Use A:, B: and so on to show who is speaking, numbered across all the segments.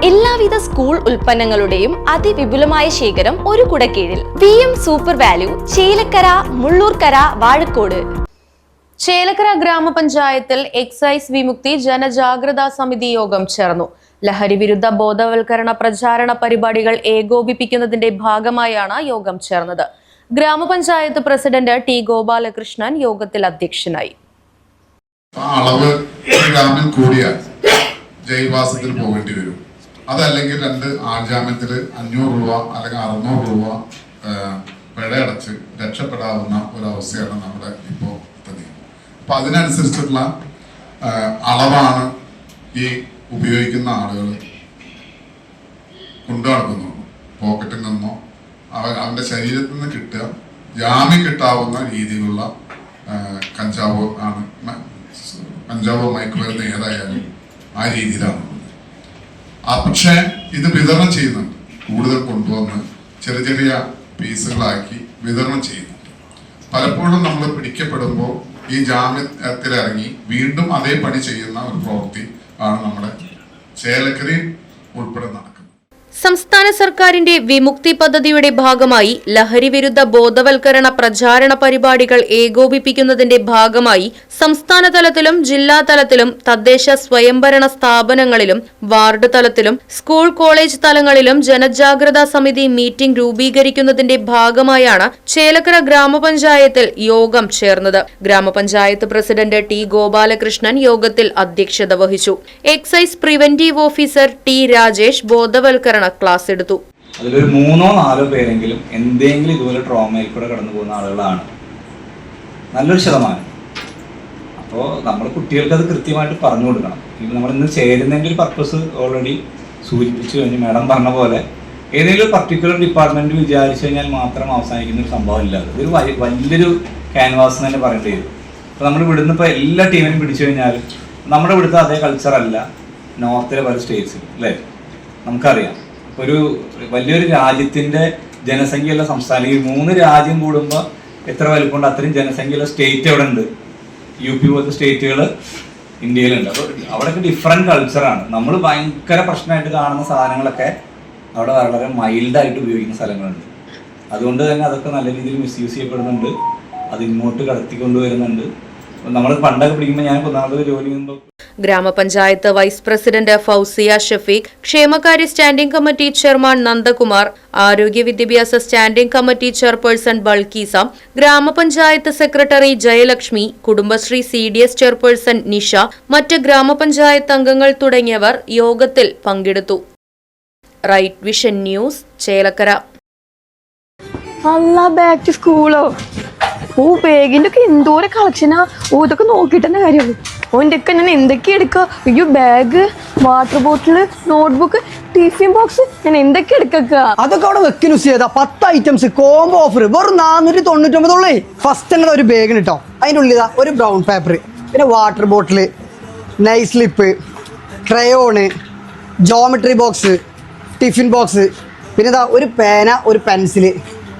A: എല്ലാവിധ സ്കൂൾ ഉൽപ്പന്നങ്ങളുടെയും അതിവിപുലമായ ശേഖരം ഒരു കുടക്കീഴിൽ. VM super value, Chelakkara, Mullurkara, Vazhakkode. Chelakkara ഗ്രാമപഞ്ചായത്തിൽ എക്സൈസ് വിമുക്തി ജനജാഗ്രതാ സമിതി യോഗം ചേർന്നു. ലഹരി വിരുദ്ധ ബോധവൽക്കരണ പ്രചാരണ പരിപാടികൾ ഏകോപിപ്പിക്കുന്നതിന്റെ ഭാഗമായാണ് യോഗം ചേർന്നത്. ഗ്രാമപഞ്ചായത്ത് പ്രസിഡന്റ് ടി ഗോപാലകൃഷ്ണൻ യോഗത്തിൽ അധ്യക്ഷനായി.
B: അളവ് ഗ്രാമിൽ കൂടിയാൽ ജയിൽവാസത്തിൽ പോകേണ്ടി വരും. അതല്ലെങ്കിൽ 2 ആൾജാമ്യത്തിൽ 500 രൂപ അല്ലെങ്കിൽ 600 രൂപ പിഴയടച്ച് രക്ഷപ്പെടാവുന്ന ഒരവസ്ഥയാണ് നമ്മുടെ ഇപ്പോൾ സ്ഥിതി. അപ്പൊ അതിനനുസരിച്ചുള്ള അളവാണ് ഈ ഉപയോഗിക്കുന്ന ആളുകൾ കൊണ്ടു നടക്കുന്നത്. പോക്കറ്റിൽ നിന്നോ അവന്റെ ശരീരത്തിൽ നിന്ന് കിട്ടുക ജാമ്യം കിട്ടാവുന്ന രീതിയിലുള്ള കഞ്ചാവോ മയക്കുമരുന്ന് ഏതായാലും ആ രീതിയിലാണ്. പക്ഷേ ഇത് വിതരണം ചെയ്യുന്നുണ്ട്. കൂടുതൽ കൊണ്ടുവന്ന് ചെറിയ പീസുകളാക്കി വിതരണം ചെയ്യുന്നുണ്ട്. പലപ്പോഴും നമ്മൾ പിടിക്കപ്പെടുമ്പോൾ ഈ ജാമ്യത്തിലിറങ്ങി വീണ്ടും അതേ പണി ചെയ്യുന്ന ഒരു പ്രവൃത്തി ആണ് നമ്മുടെ ചേലക്കരയിൽ ഉൾപ്പെടെ നടക്കുന്നത്.
A: സംസ്ഥാന സർക്കാരിന്റെ വിമുക്തി പദ്ധതിയുടെ ഭാഗമായി ലഹരി വിരുദ്ധ ബോധവൽക്കരണ പ്രചാരണ പരിപാടികൾ ഏകോപിപ്പിക്കുന്നതിന്റെ ഭാഗമായി സംസ്ഥാന തലത്തിലും ജില്ലാ തലത്തിലും തദ്ദേശ സ്വയംഭരണ സ്ഥാപനങ്ങളിലും വാർഡ് തലത്തിലും സ്കൂൾ കോളേജ് തലങ്ങളിലും ജനജാഗ്രതാ സമിതി മീറ്റിംഗ് രൂപീകരിക്കുന്നതിന്റെ ഭാഗമായാണ് ചേലക്കര ഗ്രാമപഞ്ചായത്തിൽ യോഗം ചേർന്നത്. ഗ്രാമപഞ്ചായത്ത് പ്രസിഡന്റ് ടി ഗോപാലകൃഷ്ണൻ യോഗത്തിൽ അധ്യക്ഷത വഹിച്ചു. Excise preventive officer T Rajesh ബോധവൽക്കരണ ക്ലാസ് എടുത്തു.
C: അതിലൊരു 3-4 പേരെങ്കിലും എന്തെങ്കിലും ഇതുപോലെ ട്രോമയിൽ കൂടെ കടന്നു പോകുന്ന ആളുകളാണ്, നല്ലൊരു ശതമാനം. അപ്പോൾ നമ്മൾ കുട്ടികൾക്ക് അത് കൃത്യമായിട്ട് പറഞ്ഞു കൊടുക്കണം. ഇപ്പം നമ്മൾ ഇന്ന് ചേരുന്നതിൻ്റെ ഒരു പർപ്പസ് ഓൾറെഡി സൂചിപ്പിച്ചു കഴിഞ്ഞ് മാഡം പറഞ്ഞ പോലെ ഏതെങ്കിലും ഒരു പർട്ടിക്കുലർ ഡിപ്പാർട്ട്മെന്റ് വിചാരിച്ചു കഴിഞ്ഞാൽ മാത്രം അവസാനിക്കുന്ന ഒരു സംഭവം ഇല്ല. ഇതൊരു വലിയൊരു ക്യാൻവാസ് തന്നെ പറയേണ്ടി വരും. അപ്പോൾ നമ്മൾ ഇവിടുന്ന് ഇപ്പോൾ എല്ലാ ടീമിനും പിടിച്ചു കഴിഞ്ഞാൽ നമ്മുടെ ഇവിടുത്തെ അതേ കൾച്ചറല്ല നോർത്തിലെ പല സ്റ്റേറ്റ്സിലും, അല്ലേ? നമുക്കറിയാം. ഒരു വലിയൊരു രാജ്യത്തിന്റെ ജനസംഖ്യയുള്ള സംസ്ഥാനം, ഈ 3 രാജ്യം കൂടുമ്പോൾ എത്ര വലുപ്പമുണ്ട് അത്രയും ജനസംഖ്യയുള്ള സ്റ്റേറ്റ് അവിടെ ഉണ്ട്. UP പോലത്തെ സ്റ്റേറ്റുകൾ ഇന്ത്യയിലുണ്ട്. അപ്പോൾ അവിടെയൊക്കെ ഡിഫറെൻറ്റ് കൾച്ചറാണ്. നമ്മൾ ഭയങ്കര പ്രശ്നമായിട്ട് കാണുന്ന സാധനങ്ങളൊക്കെ അവിടെ വളരെ മൈൽഡായിട്ട് ഉപയോഗിക്കുന്ന സ്ഥലങ്ങളുണ്ട്. അതുകൊണ്ട് തന്നെ അതൊക്കെ നല്ല രീതിയിൽ മിസ്യൂസ് ചെയ്യപ്പെടുന്നുണ്ട്. അത് ഇങ്ങോട്ട് കടത്തിക്കൊണ്ടുവരുന്നുണ്ട്. നമ്മൾ പണ്ടൊക്കെ പിടിക്കുമ്പോൾ ഞാൻ ഒന്നാമത് ജോലി ചെയ്യുമ്പോൾ
A: ഗ്രാമപഞ്ചായത്ത് വൈസ് പ്രസിഡന്റ് ഫൗസിയ ഷഫീഖ്, ക്ഷേമകാര്യ സ്റ്റാൻഡിംഗ് കമ്മിറ്റി ചെയർമാൻ നന്ദകുമാർ, ആരോഗ്യ വിദ്യാഭ്യാസ സ്റ്റാൻഡിംഗ് കമ്മിറ്റി ചെയർപേഴ്സൺ ബൾക്കീസ, ഗ്രാമപഞ്ചായത്ത് secretary Jayalakshmi, Kudumbashree CDS chairperson Nisha, മറ്റ് ഗ്രാമപഞ്ചായത്ത് അംഗങ്ങൾ തുടങ്ങിയവർ യോഗത്തിൽ പങ്കെടുത്തു. Right vision news, Chelakkara.
D: Back to സ്കൂളോ? ബാഗിന്റെ ഒക്കെ എന്തോരം കളക്ഷനാ! ഇതൊക്കെ നോക്കിയിട്ട് തന്നെ കാര്യമുള്ളൂ. എൻ്റെ ഒക്കെ ഞാൻ എന്തൊക്കെയാ എടുക്കുക? അയ്യോ, bag, water bottle, notebook, tiffin box, ഞാൻ എന്തൊക്കെ എടുക്കുക?
E: അതൊക്കെ അവിടെ വെക്കുന്നു. 10 ഐറ്റംസ് കോംബോ ഓഫർ വെറും 499. ഫസ്റ്റ് തന്നെ ഒരു ബാഗിന് കേട്ടോ. അതിൻ്റെ ഉള്ളിൽ ഒരു ബ്രൗൺ പേപ്പർ, പിന്നെ water bottle, nice slip, crayon, geometry box, tiffin box, പിന്നെ ഒരു പേന, ഒരു പെൻസില്,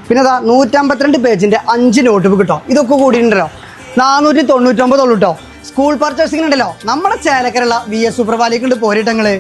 E: പിന്നെ 152 പേജിന്റെ 5 നോട്ട് ബുക്ക് കേട്ടോ. ഇതൊക്കെ കൂടിയിട്ടുണ്ടല്ലോ 499 കേട്ടോ. സ്കൂൾ പർച്ചേസിംഗ് ഉണ്ടല്ലോ നമ്മുടെ ചേലക്കരയുള്ള VS സൂപ്പർ വാലിക്കുണ്ട് പോരിട്ടങ്ങള്.